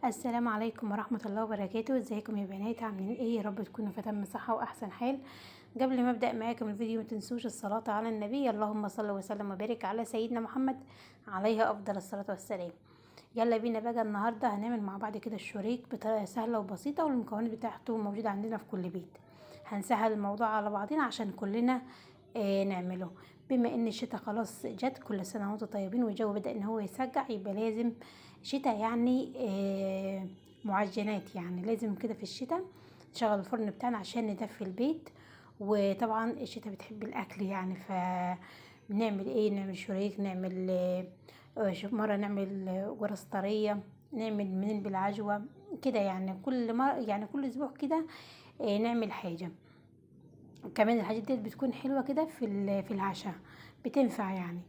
السلام عليكم ورحمة الله وبركاته. ازيكم يا بنات؟ عاملين ايه؟ يا رب تكونوا في تم صحة واحسن حال. قبل ما ابدأ معاكم الفيديو متنسوش الصلاة على النبي، اللهم صل وسلم وبارك على سيدنا محمد عليه افضل الصلاة والسلام. يلا بينا بقى، النهاردة هنعمل مع بعض كده الشريك بطريقة سهلة وبسيطة، والمكونات بتاعته موجودة عندنا في كل بيت. هنسهل الموضوع على بعضنا عشان كلنا نعمله. بما ان الشتاء خلاص جت، كل سنة وانتم طيبين، والجو بدأ ان هو يسقع، يبقى لازم شتاء يعني معجنات، يعني لازم كده في الشتاء نشغل الفرن بتاعنا عشان ندفي البيت. وطبعا الشتاء بتحب الاكل يعني، بنعمل ايه؟ نعمل شريك، نعمل مرة نعمل جرس طرية، نعمل منين بالعجوة كده، يعني كل مرة، يعني كل اسبوع كده نعمل حاجة. كمان الحاجات دي بتكون حلوة كده في العشاء، بتنفع يعني.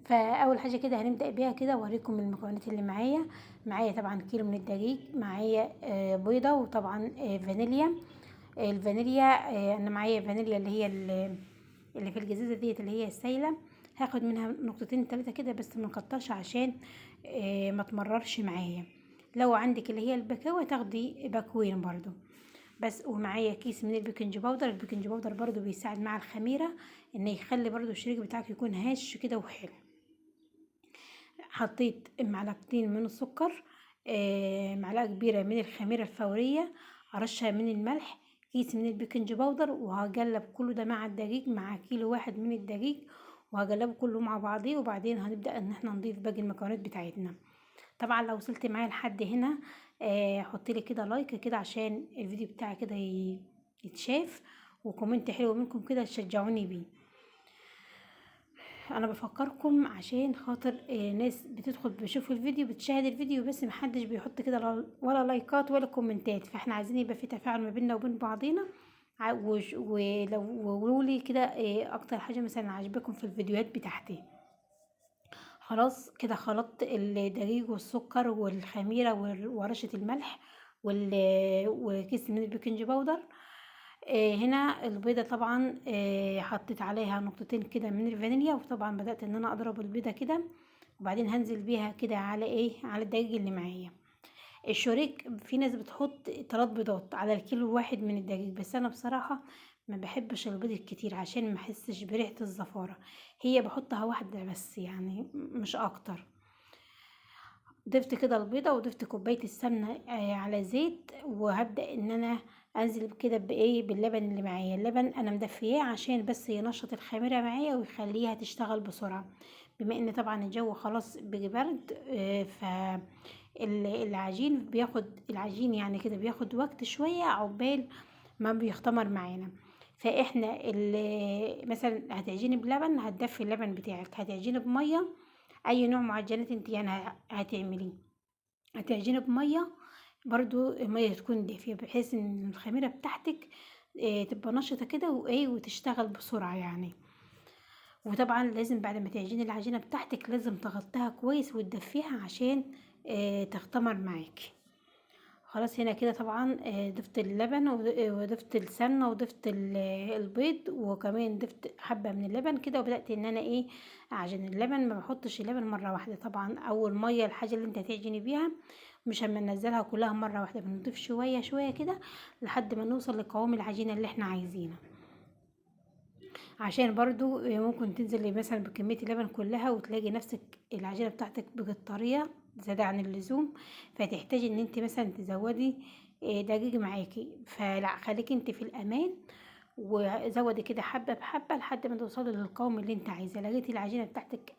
فاول حاجه كده هنبدا بيها كده، اوريكم المكونات اللي معايا طبعا كيلو من الدقيق، معايا بيضه، وطبعا فانيليا. الفانيليا انا معايا فانيليا اللي هي اللي في الجزازه ديت، اللي هي السايله. هاخد منها نقطتين ثلاثه كده بس، ما نكترش عشان ما تمررش معايا. لو عندك اللي هي البكاوه تاخدي باكوين برضو بس. ومعايا كيس من البيكنج باودر. البيكنج باودر برضو بيساعد مع الخميره، ان يخلي برضو الشريك بتاعك يكون هش كده وحلو. حطيت معلقتين من السكر، معلقة كبيرة من الخميرة الفورية، رشة من الملح، كيس من البيكنج باودر، وهقلب كله ده مع الدقيق، مع كيلو واحد من الدقيق، وهقلبه كله مع بعضيه. وبعدين هنبدأ ان احنا نضيف باقي المكونات بتاعتنا. طبعا لو وصلت معايا لحد هنا حطيلي كده لايك كده عشان الفيديو بتاعي كده يتشاف، وكومنت حلو منكم كده تشجعوني بيه. انا بفكركم عشان خاطر ناس بتدخل بشوف الفيديو، بتشاهد الفيديو بس محدش بيحط كده ولا لايكات ولا كومنتات، فاحنا عايزين يبقى في تفاعل ما بيننا وبين بعضينا. ولو قولولي كده اكتر حاجة مثلا عجبكم في الفيديوهات بتاعتي. خلاص كده خلطت الدقيق والسكر والخميرة ورشة الملح وكيس من البيكنج باودر. هنا البيضة طبعا حطيت عليها نقطتين كده من الفانيليا، وطبعا بدأت ان انا اضرب البيضة كده، وبعدين هنزل بيها كده على على الدقيق اللي معايا. الشريك في ناس بتحط 3 بيضات على الكيلو واحد من الدقيق، بس انا بصراحة ما بحبش البيض الكتير عشان ما احسش بريحة الزفارة. هي بحطها واحدة بس يعني، مش اكتر. ضفت كده البيضة، وضفت كوباية السمنة على زيت، وهبدأ ان انا انزل كده باللبن اللي معايا. اللبن انا مدفياه عشان بس ينشط الخميرة معايا ويخليها تشتغل بسرعة، بما ان طبعا الجو خلاص بيجي برد. العجين يعني كده بياخد وقت شوية عقبال ما بيختمر معانا. فاحنا مثلا هتعجني بلبن، هتدفي اللبن بتاعك. هتعجني بمية، اي نوع معجنات انت يعني هتعمليه، هتعجني بميه برضو، ميه تكون دافيه بحيث ان الخميره بتاعتك تبقى نشطه كده وتشتغل بسرعه يعني. وطبعا لازم بعد ما تعجني العجينه بتاعتك لازم تغطيها كويس وتدفيها عشان تختمر معاكي. خلاص هنا كده طبعا ضفت اللبن وضفت السمنه وضفت البيض، وكمان ضفت حبه من اللبن كده، وبدات ان انا اعجن اللبن. ما بحطش اللبن مره واحده طبعا، اول ميه الحاجه اللي انت هتعجني بيها مش هما ننزلها كلها مره واحده، بنضيف شويه شويه كده لحد ما نوصل لقوام العجينه اللي احنا عايزينه. عشان برضو ممكن تنزلي مثلا بكمية اللبن كلها وتلاقي نفسك العجينة بتاعتك بقت طرية زيادة عن اللزوم، فتحتاجي ان انت مثلا تزودي دقيق معاكي. فلا، خليكي انت في الامان، وزودي كده حبة بحبة لحد ما توصلي للقوام اللي انت عايزاه. لقيتي العجينة بتاعتك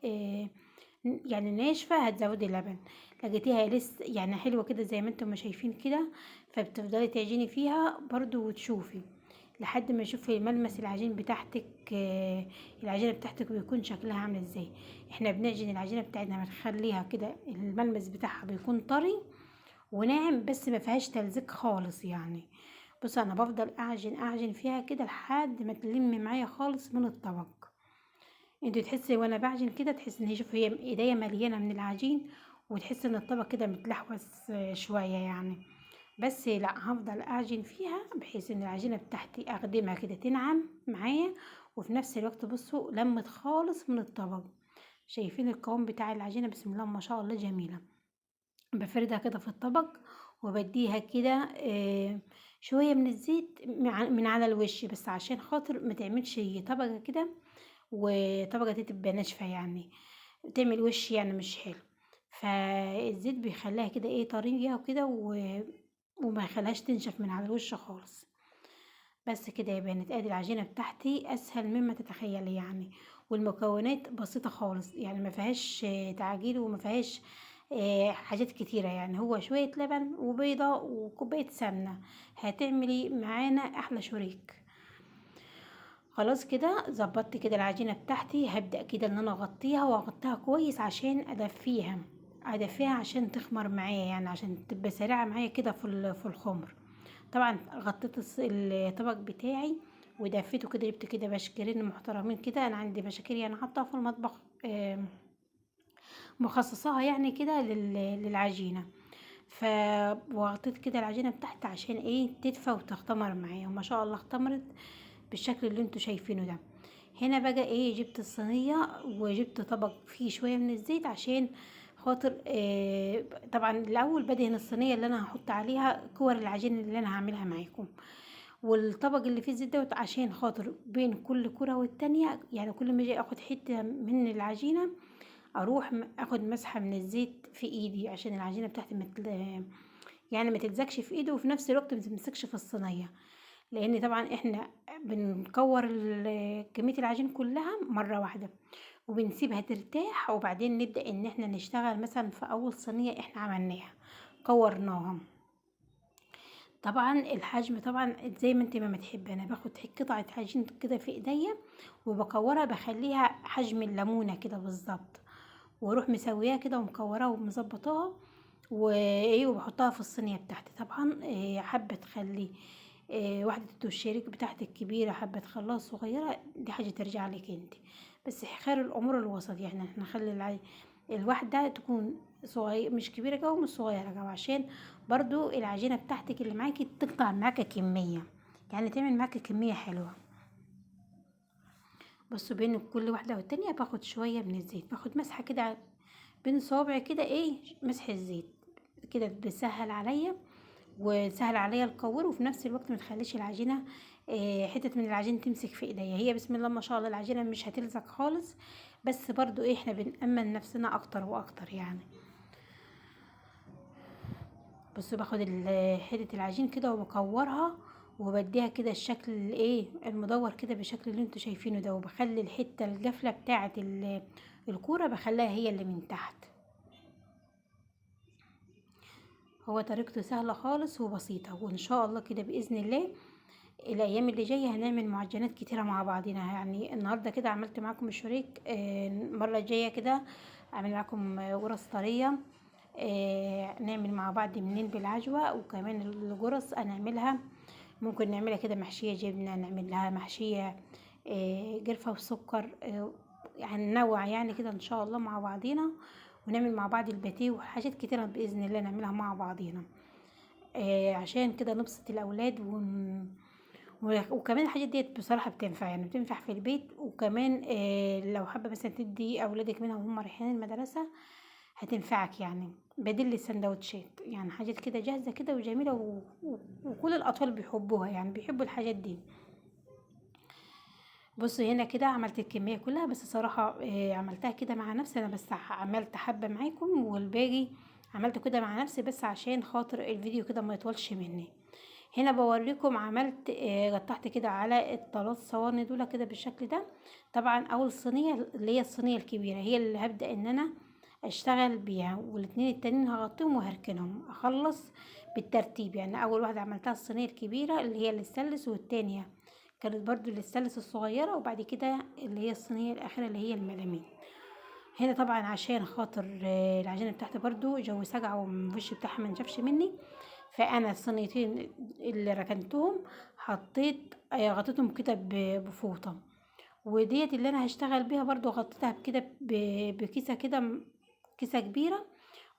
يعني ناشفة، هتزودي لبن. لقيتيها لسه يعني حلوة كده زي ما انتم ما شايفين كده، فبتفضلي تعجني فيها برضو وتشوفي لحد ما تشوفي ملمس العجين بتاعتك. العجينه بتاعتك بيكون شكلها عامل ازاي. احنا بنعجن العجينه بتاعتنا بنخليها كده الملمس بتاعها بيكون طري وناعم، بس ما فيهاش تلزيق خالص يعني. بص انا بفضل اعجن فيها كده لحد ما تلم معايا خالص من الطبق. انت تحسي وانا بعجن كده، تحسي ان شوف هي ايديا مليانه من العجين، وتحسي ان الطبق كده متلحوس شويه يعني. بس لا، هفضل اعجن فيها بحيث ان العجينه بتاعتي اخدمها كده تنعم معايا، وفي نفس الوقت بصوا لمت خالص من الطبق. شايفين القوام بتاع العجينه؟ بسم الله ما شاء الله جميله. بفردها كده في الطبق، وبديها كده شوية من الزيت من على الوش، بس عشان خاطر ما تعملش طبقة كده وطبقة دي تبقى ناشفة يعني، تعمل وش يعني مش حلو. فالزيت بيخليها كده ايه طرية وكده وما يخليهاش تنشف من على الوش خالص. بس كده يا بنات، ادي العجينة بتاعتي اسهل مما تتخيلي يعني، والمكونات بسيطة خالص يعني، ما فيهاش تعجين وما فيهاش حاجات كتيرة يعني، هو شوية لبن وبيضة وكوباية سمنة هتعملي معانا احلى شريك. خلاص كده ظبطت كده العجينة بتاعتي، هبدأ كده ان انا اغطيها واغطيها كويس عشان ادفيها عشان تخمر معايا يعني، عشان تبقى سريعة معايا كده في الخمر. طبعا غطيت الطبق بتاعي ودفيته كده، جبت كده بشكرين محترمين كده، انا عندي بشاكير يعني حاطاها في المطبخ مخصصاها يعني كده للعجينة. ف وغطيت كده العجينة بتاعتي عشان ايه تدفى وتختمر معايا، وما شاء الله اختمرت بالشكل اللي انتوا شايفينه ده. هنا بقى ايه، جبت الصينية وجبت طبق فيه شوية من الزيت عشان خاطر طبعا الاول بدهن الصينية اللي انا هحط عليها كور العجين اللي انا هعملها معاكم، والطبق اللي فيه الزيت دوت عشان خاطر بين كل كرة والتانية يعني، كل ما اجي اخد حتة من العجينة اروح اخد مسحة من الزيت في ايدي، عشان العجينة بتاعتي يعني ما تلزقش في ايدي، وفي نفس الوقت ما تمسكش في الصينية، لان طبعا احنا بنكور كمية العجين كلها مرة واحدة وبنسيبها ترتاح، وبعدين نبدأ ان احنا نشتغل مثلا في اول صينية احنا عملناها كورناها. طبعا الحجم طبعا زي ما انت ما بتحبي، انا باخد قطعة عجين كده في ايديا وبكورها، بخليها حجم الليمونة كده بالظبط، واروح مسوياها كده ومكوراها ومظبطاها وايه، وبحطها في الصينيه بتاعتي. طبعا حابه تخلي واحده الشريك بتاعتك كبيره، حابه تخليها صغيره، دي حاجه ترجع لك انت، بس خير الامور الوسط يعني، احنا نخلي الواحده تكون صغير مش كبيره جو مش صغيره جو، عشان برضو العجينه بتاعتك اللي معاكي تقطع معاكي كميه، يعني تعمل معاكي كميه حلوه. بصوا بين كل واحده والتانيه باخد شويه من الزيت، باخد مسحه كده بين صوابعي كده ايه، مسح الزيت كده بيسهل عليا وسهل عليا القور، وفي نفس الوقت ما تخليش العجينه حتة من العجين تمسك في ايديا. هي بسم الله ما شاء الله العجينه مش هتلزق خالص، بس برضو ايه احنا بنأمن نفسنا اكتر واكتر يعني. بصوا باخد حتة العجين كده وبكورها وبديها كده الشكل الايه المدور كده بالشكل اللي انتوا شايفينه ده، وبخلي الحتة الجافلة بتاعة الكورة بخليها هي اللي من تحت. هو طريقته سهلة خالص وبسيطة، وإن شاء الله كده بإذن الله الأيام اللي جاية هنعمل معجنات كتيرة مع بعضنا يعني. النهاردة كده عملت معاكم الشريك، المرة الجاية كده أعمل معاكم قرص طرية، نعمل مع بعض منين بالعجوة، وكمان القرص هنعملها ممكن نعملها كده محشية جبنة، نعمل لها محشية جرفة وسكر، هننوع يعني كده ان شاء الله مع بعضينا، ونعمل مع بعض الباتيه وحاجات كتيرة بإذن الله نعملها مع بعضينا، عشان كده نبسط الأولاد وكمان الحاجات ديت بصراحة بتنفع يعني، بتنفع في البيت، وكمان لو حابة مثلا تدي أولادك منها وهم رايحين المدرسة هتنفعك يعني، بديل للسندوتشات يعني، حاجات كده جاهزة كده وجميلة وكل الأطفال بيحبوها يعني، بيحبوا الحاجات دي. بصوا هنا كده عملت الكمية كلها، بس صراحة عملتها كده مع نفسي انا، بس عملت حبة معاكم والباقي عملته كده مع نفسي بس عشان خاطر الفيديو كده ما يطولش مني. هنا بوريكم عملت قطعت كده على الثلاث صواني دول كده بالشكل ده. طبعا اول صينية اللي هي الصينية الكبيرة هي اللي هبدأ ان انا اشتغل بيها، والاتنين التانيين هغطيهم وهركنهم اخلص بالترتيب يعني. اول واحدة عملتها الصينية الكبيرة اللي هي الستانلس، والتانية كانت برضو الستانلس الصغيرة، وبعد كده اللي هي الصينية الأخيرة اللي هي الملامين. هنا طبعا عشان خاطر العجينة بتاعتي برضو جو ساقعة والوش بتاعها منشفش مني، فأنا الصينيتين اللي ركنتهم حطيت غطيتهم كده بفوطة، وديت اللي أنا هشتغل بيها برضو غطيتها كده بكيسة كده كيسة كبيرة،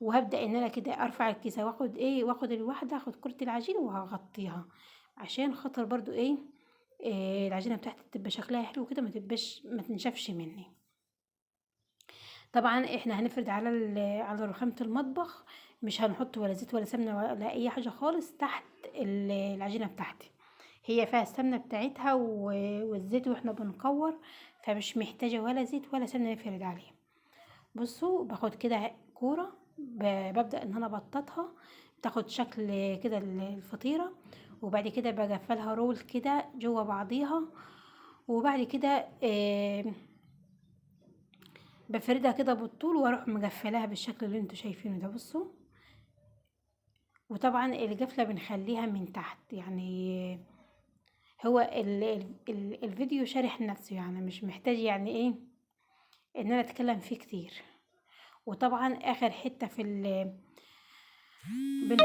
وهبدأ ان انا كده ارفع الكيسة واخد ايه، واخد الواحدة اخد كرة العجين وهغطيها عشان خاطر برضو ايه العجينه بتاعتي تبقى شكلها حلو كده، ما تنشفش مني. طبعا احنا هنفرد على على رخامة المطبخ مش هنحط ولا زيت ولا سمنه ولا اي حاجه خالص تحت العجينه بتاعتي. هي فيها السمنه بتاعتها والزيت واحنا بنكور، فمش محتاجه ولا زيت ولا سمنه نفرد عليها. بصوا باخد كده كوره، ببدا ان انا ابططها، تاخد شكل كده الفطيره، وبعد كده بقفلها رول كده جوه بعضيها، وبعد كده بفردها كده بالطول واروح مقفلاها بالشكل اللي انتوا شايفينه ده. بصوا، وطبعا القفله بنخليها من تحت، يعني هو الفيديو شارح نفسه، يعني مش محتاج يعني ايه ان انا اتكلم فيه كتير. وطبعا اخر حته في بن-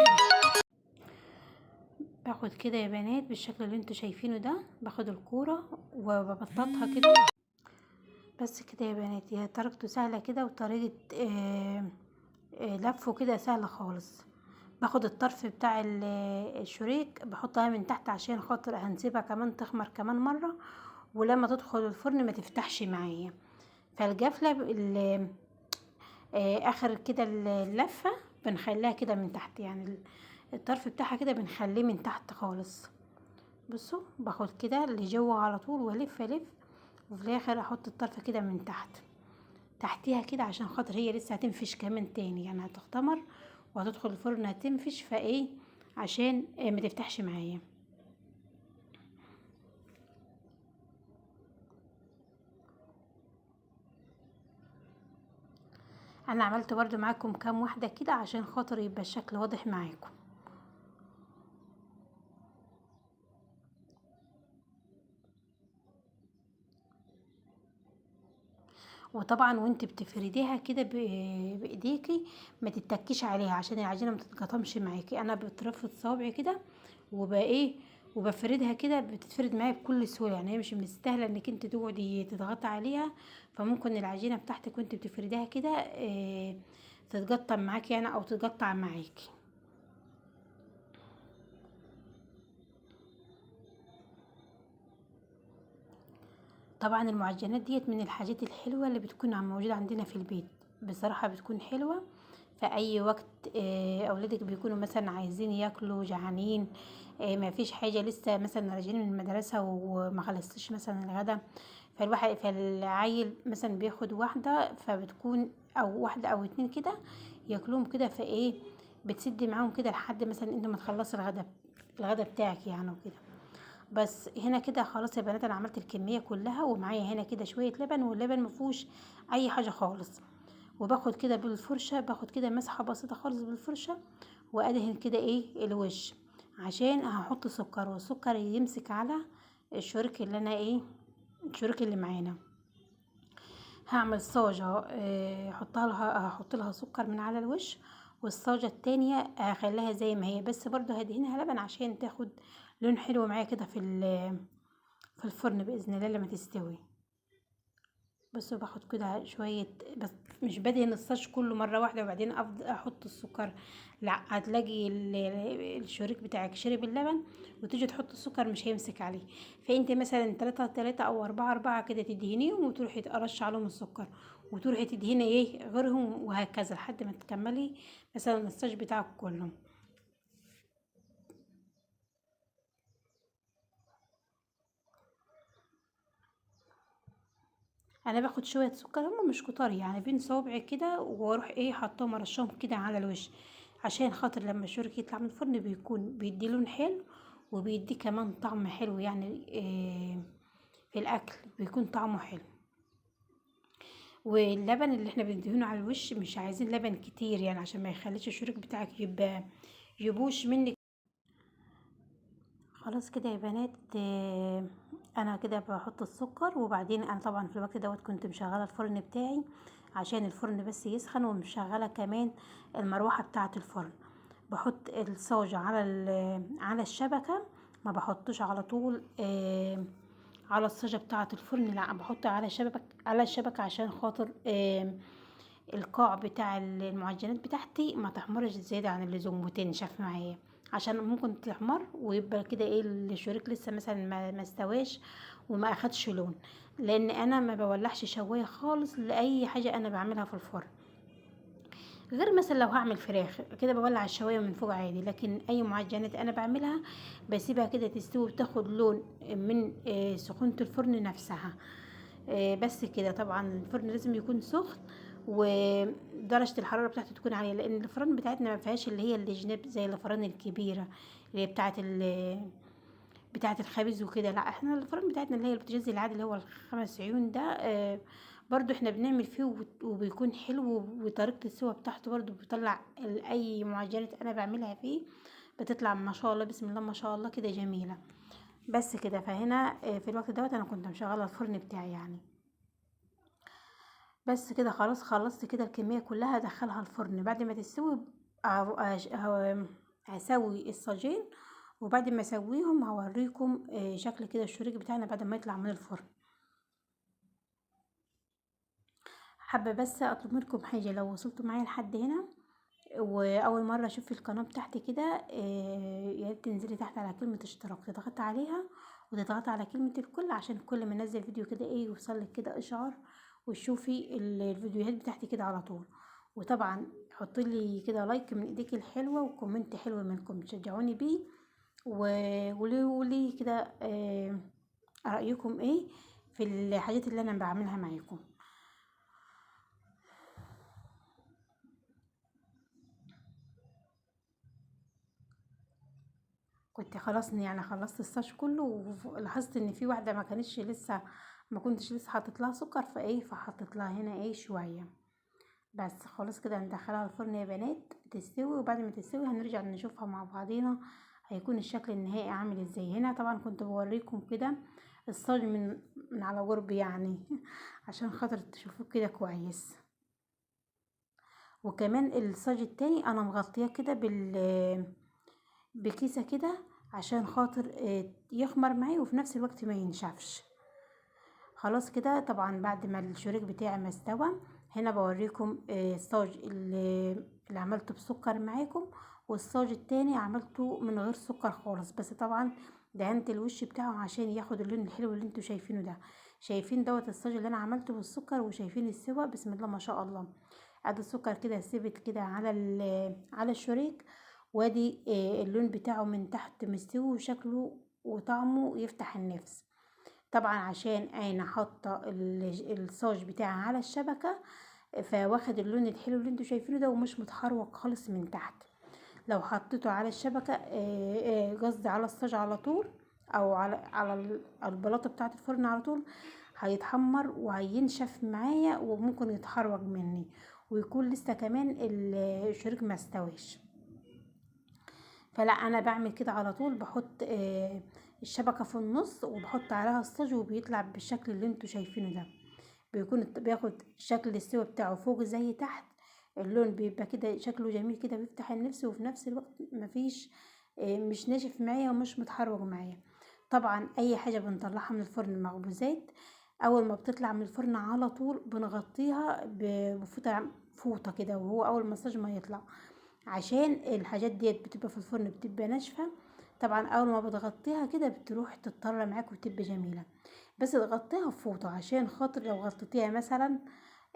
باخد كده يا بنات بالشكل اللي انتوا شايفينه ده، باخد الكوره وببططها كده. بس كده يا بنات، هي طريقته سهله كده، وطريقه لفه كده سهله خالص. باخد الطرف بتاع الشريك بحطها من تحت عشان خاطر هنسيبها كمان تخمر كمان مرة، ولما تدخل الفرن ما تفتحش معايا. فالجفلة اخر كده اللفة بنخليها كده من تحت، يعني الطرف بتاعها كده بنخليه من تحت خالص. بصوا باخد كده اللي جوه على طول والف الف، وفي الاخر احط الطرف كده من تحتيها كده، عشان خاطر هي لسه هتنفش كمان تاني، يعني هتختمر وهتدخل الفرن هتنفش، فايه عشان ما تفتحش معايا. انا عملت برضو معاكم كام واحده كده عشان خاطر يبقى الشكل واضح معاكم. وطبعا وانت بتفرديها كده بايديكي ما تتكيش عليها عشان العجينه ما تتقطمش معاكي. انا بترفد صوابعي كده وبقى ايه وبفردها كده، بتتفرد معايا بكل سهوله، يعني هي مش مستاهله انك انت تقعدي تضغطي عليها. فممكن العجينه بتاعتك وانت بتفرديها كده تتقطم معاكي يعني، او تتقطع معاكي. طبعا المعجنات ديت من الحاجات الحلوة اللي بتكون موجودة عندنا في البيت، بصراحة بتكون حلوة في اي وقت. اولادك بيكونوا مثلا عايزين ياكلوا جعانين، ما فيش حاجة لسه مثلا راجعين من المدرسة وما خلصتش مثلا الغدا، فالعيل مثلا بياخد واحدة، فبتكون او واحدة او اتنين كده ياكلوهم كده، فايه بتسدي معاهم كده لحد مثلا انت ما تخلصي الغدا بتاعك يعني وكده. بس هنا كده خلاص يا بنات، انا عملت الكميه كلها، ومعايا هنا كده شويه لبن، واللبن مفيهوش اي حاجه خالص. وباخد كده بالفرشه، باخد كده مسحه بسيطه خالص بالفرشه، وادهن كده ايه الوش، عشان هحط سكر، والسكر يمسك على الشريك اللي انا ايه الشريك اللي معانا. هعمل صاجة هحط لها سكر من على الوش، والصاجة التانية هخليها زي ما هي، بس برضو هدهنها لبن عشان تاخد لون حلو معايا كده في الفرن بإذن الله لما تستوي. بس باخد كده شوية، بس مش بدهن الصاج كله مرة واحدة وبعدين افضل احط السكر، لا، هتلاقي الشريك بتاعك شرب اللبن وتيجي تحط السكر مش هيمسك عليه. فانت مثلا تلاتة او اربعة كده تدهنيهم، وتروحي تقرش عليهم السكر، وتروحي تدهني ايه غيرهم، وهكذا لحد ما تكملي مثلا الصاج بتاعك كله. انا باخد شويه سكر، هم مش كتار يعني، بين صوابعي كده، واروح ايه حطاهم ارشهم كده على الوش، عشان خاطر لما الشورك يطلع من الفرن بيكون بيدي لون حلو، وبيدي كمان طعم حلو يعني في الاكل بيكون طعمه حلو. واللبن اللي احنا بندهنه على الوش مش عايزين لبن كتير يعني، عشان ما يخليش الشورك بتاعك يبقى يبوش منك. خلاص كده يا بنات، انا كده بحط السكر، وبعدين انا طبعا في الوقت دوت كنت مشغله الفرن بتاعي عشان الفرن بس يسخن، ومشغله كمان المروحه بتاعه الفرن. بحط الصاج على الشبكه، ما بحطش على طول على الصاجه بتاعه الفرن، لا بحط على الشبكه عشان خاطر القاع بتاع المعجنات بتاعتي ما تحمرش زيادة عن اللزوم وتنشف معايا، عشان ممكن تحمر ويبقى كده ايه الشريك لسه مثلا ما استواش وما اخدش لون. لان انا ما بولعش شوايه خالص لاي حاجه انا بعملها في الفرن، غير مثلا لو هعمل فراخ كده بولع الشوايه من فوق عادي، لكن اي معجنات انا بعملها بسيبها كده تستوي وتاخد لون من سخونة الفرن نفسها. بس كده. طبعا الفرن لازم يكون سخن ودرجة الحرارة بتاعته تكون عالية، لان الفرن بتاعتنا ما فيهاش اللي هي الجناب زي الفرن الكبيرة اللي هي بتاعة الخبز وكده. لا، احنا الفرن بتاعتنا اللي هي البوتاجاز العادي اللي هو الخمس عيون ده. برضو احنا بنعمل فيه وبيكون حلو، وطريقة السوا بتاعته برضو بيطلع اي معجنات انا بعملها فيه بتطلع ما شاء الله بسم الله ما شاء الله كده جميلة. بس كده. فهنا في الوقت دوت انا كنت مشغلة الفرن بتاعي يعني. بس كده خلاص خلصت كده الكمية كلها ادخلها الفرن. بعد ما تستوي هسوي الصاجين، وبعد ما اسويهم هوريكم شكل كده الشريك بتاعنا بعد ما يطلع من الفرن. حابة بس اطلب منكم حاجة، لو وصلتوا معايا لحد هنا واول مرة اشوف القناة بتاعتي كده، يا ريت تنزلي تحت على كلمة اشتراك تضغطي عليها، وتضغطي على كلمة الكل عشان كل ما انزل فيديو كده يوصلك كده اشعار وتشوفي الفيديوهات بتاعتي كده على طول. وطبعا حطي لي كده لايك من ايديك الحلوة وكومنت حلو منكم تشجعوني بيه، وقولي كده رأيكم ايه في الحاجات اللي انا بعملها معاكم. كنت خلاص يعني خلصت الساش كله، ولاحظت ان في واحده ما كنتش لسه حاطط لها سكر، فحطيت لها هنا شويه. بس خلاص كده ندخلها الفرن يا بنات تستوي، وبعد ما تستوي هنرجع نشوفها مع بعضينا هيكون الشكل النهائي عامل ازاي. هنا طبعا كنت بوريكم كده الصاج من على قرب يعني عشان خاطر تشوفوه كده كويس. وكمان الصاج التاني انا مغطياه كده بكيسة كده عشان خاطر يخمر معي وفي نفس الوقت ما ينشفش. خلاص كده طبعا بعد ما الشريك بتاعي ما استوى، هنا بوريكم الصاج اللي عملته بسكر معاكم، والصاج التاني عملته من غير سكر خالص، بس طبعا دهنت الوش بتاعه عشان ياخد اللون الحلو اللي انتوا شايفينه ده. شايفين دوت الصاج اللي انا عملته بالسكر، وشايفين السوا بسم الله ما شاء الله. ادي السكر كده سيبت كده على الشريك، وادي اللون بتاعه من تحت مستوي وشكله وطعمه يفتح النفس. طبعا عشان انا حاطه الصاج بتاعي على الشبكه، فواخد اللون الحلو اللي انتوا شايفينه ده ومش متحروق خالص من تحت. لو حطيته على الشبكه قصدي على الصاج على طول، او على البلاطه بتاعه الفرن على طول، هيتحمر وهينشف معايا وممكن يتحرق مني، ويكون لسه كمان الشريك ما استويش. فلا انا بعمل كده على طول، بحط الشبكة في النص وبحط عليها الصاج وبيطلع بالشكل اللي انتوا شايفينه ده. بياخد شكل السوا بتاعه فوق زي تحت. اللون بيبقى كده شكله جميل كده بيفتح النفس، وفي نفس الوقت مفيش مش ناشف معايا ومش متحرك معايا. طبعا اي حاجة بنطلعها من الفرن مخبوزات اول ما بتطلع من الفرن على طول بنغطيها فوطة كده، وهو اول ما الصاج ما يطلع، عشان الحاجات ديت بتبقى في الفرن بتبقى ناشفة. طبعا اول ما بتغطيها كده بتروح تتطرى معاك وتبقى جميلة. بس تغطيها بفوطة عشان خاطر لو غطيتيها مثلا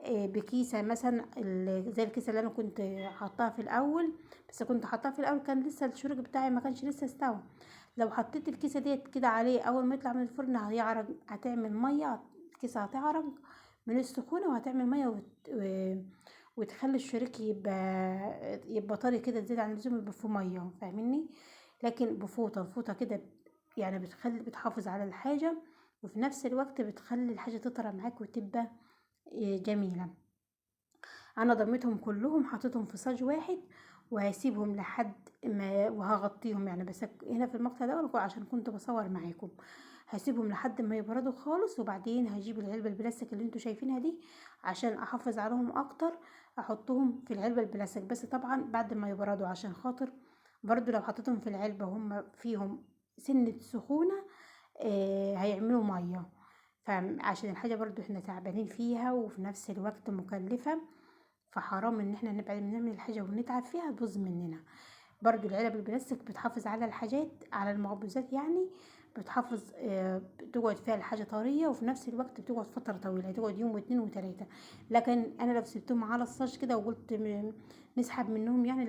بكيسة مثلا زي الكيسة اللي انا كنت حطاها في الاول، بس كنت حطاها في الاول كان لسه الشريك بتاعي ما كانش لسه استوى. لو حطيت الكيسة ديت كده عليه اول ما يطلع من الفرن هيعرج، هتعمل مية، الكيسة هتعرج من السخونة وهتعمل مية وتخلي الشريك يبقى طري كده زيادة عن اللزوم، يبقى فيه مية، فاهميني؟ لكن الفوطة كده يعني بتحافظ على الحاجة، وفي نفس الوقت بتخلي الحاجة تطرى معاك وتبقى جميلة. انا ضميتهم كلهم حطيتهم في صاج واحد، وهسيبهم لحد ما وهغطيهم يعني، بس هنا في المقطع ده عشان كنت بصور معاكم هسيبهم لحد ما يبردوا خالص، وبعدين هجيب العلبة البلاستيك اللي انتوا شايفينها دي عشان احافظ عليهم اكتر، احطهم في العلبة البلاستيك، بس طبعا بعد ما يبردوا عشان خاطر برضو لو حطيتهم في العلبة وهم فيهم سنة سخونة هيعملوا مية. فعشان الحاجة برضو احنا تعبانين فيها وفي نفس الوقت مكلفة، فحرام ان احنا نبعد نعمل الحاجة ونتعب فيها تبوظ مننا. برضو العلب البلاستيك بتحافظ على الحاجات على المخبوزات يعني، بتحافظ بتقعد فيها الحاجة طرية، وفي نفس الوقت بتقعد فترة طويلة، تقعد يوم واتنين وتلاتة. لكن انا لو سبتهم على الصاج كده وقلت نسحب منهم يعني